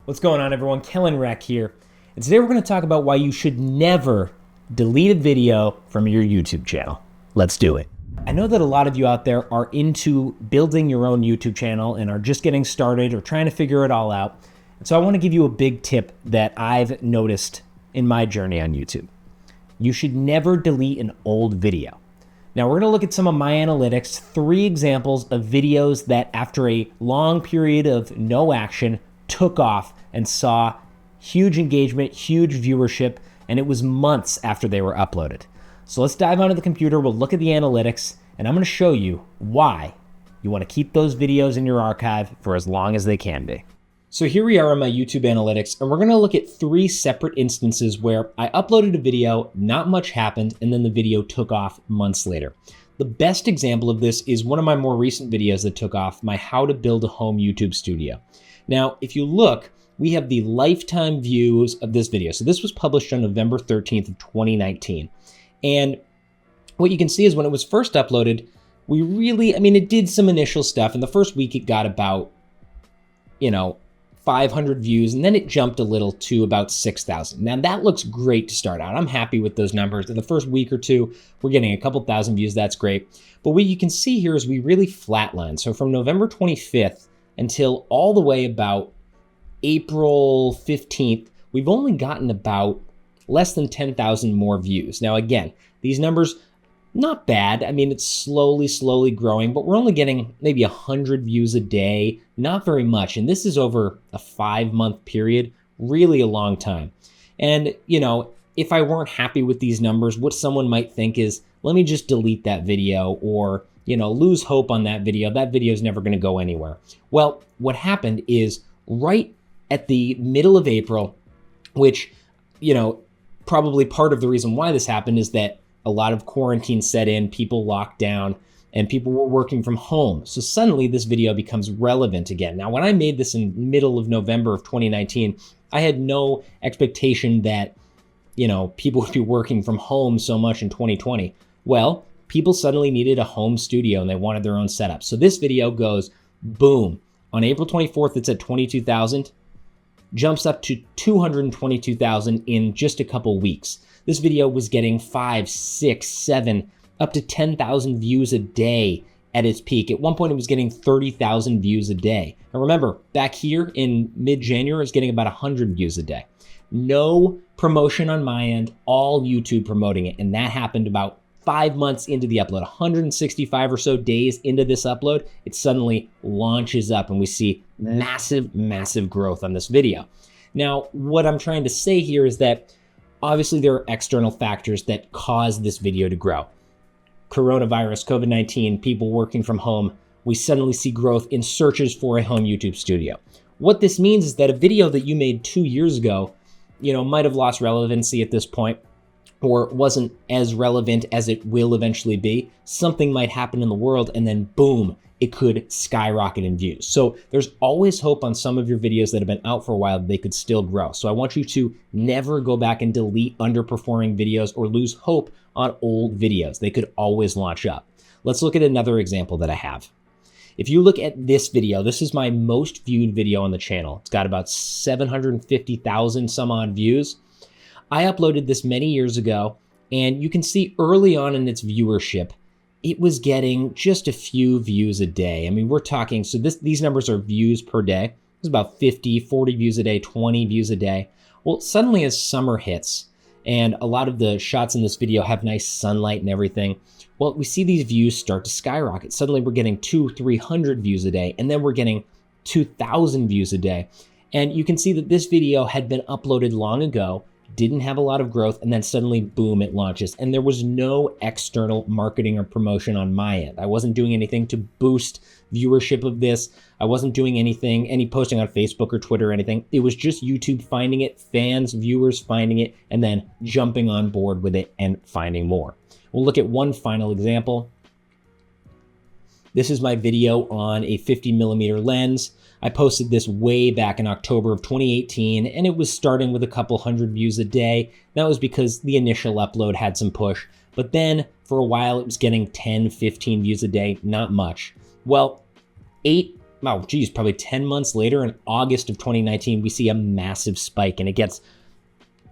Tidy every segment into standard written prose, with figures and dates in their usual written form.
What's going on, everyone? Kellen Reck here. And today we're going to talk about why you should never delete a video from your YouTube channel. Let's do it. I know that a lot of you out there are into building your own YouTube channel and are just getting started or trying to figure it all out. And so I want to give you a big tip that I've noticed in my journey on YouTube. You should never delete an old video. Now we're going to look at some of my analytics, 3 examples of videos that after a long period of no action took off and saw huge engagement, huge viewership, and it was months after they were uploaded. So let's dive onto the computer, we'll look at the analytics, and I'm going to show you why you want to keep those videos in your archive for as long as they can be. So here we are on my YouTube analytics, and we're going to look at 3 separate instances where I uploaded a video, not much happened, and then the video took off months later. The best example of this is one of my more recent videos that took off, my How to Build a Home YouTube Studio. Now, if you look, we have the lifetime views of this video. So this was published on November 13th of 2019. And what you can see is when it was first uploaded, it did some initial stuff. In the first week, it got about, 500 views, and then it jumped a little to about 6,000. Now that looks great to start out. I'm happy with those numbers. In the first week or two, we're getting a couple thousand views. That's great. But what you can see here is we really flatlined. So from November 25th until all the way about April 15th, we've only gotten about less than 10,000 more views. Now, again, these numbers, not bad. It's slowly growing, but we're only getting maybe 100 views a day, not very much. And this is over a 5-month period, really a long time. And, if I weren't happy with these numbers, what someone might think is, let me just delete that video or, lose hope on that video. That video is never going to go anywhere. Well, what happened is right at the middle of April, which, probably part of the reason why this happened is that a lot of quarantine set in, people locked down, and people were working from home. So suddenly this video becomes relevant again. Now, when I made this in middle of November of 2019, I had no expectation that, people would be working from home so much in 2020. Well, people suddenly needed a home studio and they wanted their own setup. So this video goes boom. On April 24th, it's at 22,000, jumps up to 222,000 in just a couple weeks. This video was getting 5, 6, 7, up to 10,000 views a day at its peak. At one point, it was getting 30,000 views a day. And remember, back here in mid-January, it was getting about 100 views a day. No promotion on my end, all YouTube promoting it. And that happened about 5 months into the upload. 165 or so days into this upload, it suddenly launches up and we see massive growth on this video. Now, what I'm trying to say here is that obviously there are external factors that cause this video to grow. Coronavirus, COVID-19, people working from home, we suddenly see growth in searches for a home YouTube studio. What this means is that a video that you made 2 years ago, might have lost relevancy at this point or wasn't as relevant as it will eventually be. Something might happen in the world and then boom, it could skyrocket in views. So there's always hope on some of your videos that have been out for a while, they could still grow. So I want you to never go back and delete underperforming videos or lose hope on old videos. They could always launch up. Let's look at another example that I have. If you look at this video, this is my most viewed video on the channel. It's got about 750,000 some odd views. I uploaded this many years ago, and you can see early on in its viewership, it was getting just a few views a day. We're talking, so these numbers are views per day. It's about 50, 40 views a day, 20 views a day. Well, suddenly as summer hits, and a lot of the shots in this video have nice sunlight and everything, well, we see these views start to skyrocket. Suddenly we're getting 200-300 views a day, and then we're getting 2,000 views a day. And you can see that this video had been uploaded long ago, didn't have a lot of growth, and then suddenly, boom, it launches. And there was no external marketing or promotion on my end. I wasn't doing anything to boost viewership of this. I wasn't doing any posting on Facebook or Twitter or anything. It was just YouTube finding it, fans, viewers finding it, and then jumping on board with it and finding more. We'll look at one final example. This is my video on a 50mm lens. I posted this way back in October of 2018, and it was starting with a couple hundred views a day. That was because the initial upload had some push, but then for a while it was getting 10, 15 views a day, not much. Well, 8 oh geez, probably 10 months later in August of 2019, we see a massive spike and it gets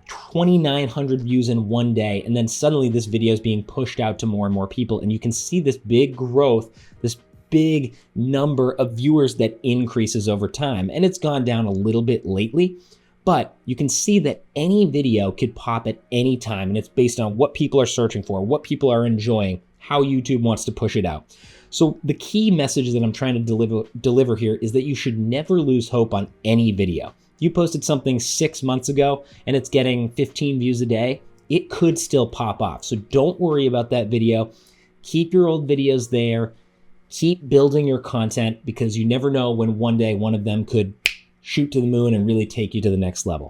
2,900 views in one day. And then suddenly this video is being pushed out to more and more people. And you can see this big growth, this big number of viewers that increases over time. And it's gone down a little bit lately, but you can see that any video could pop at any time. And it's based on what people are searching for, what people are enjoying, how YouTube wants to push it out. So the key message that I'm trying to deliver here is that you should never lose hope on any video. You posted something 6 months ago and it's getting 15 views a day, it could still pop off. So don't worry about that video. Keep your old videos there. Keep building your content because you never know when one day one of them could shoot to the moon and really take you to the next level.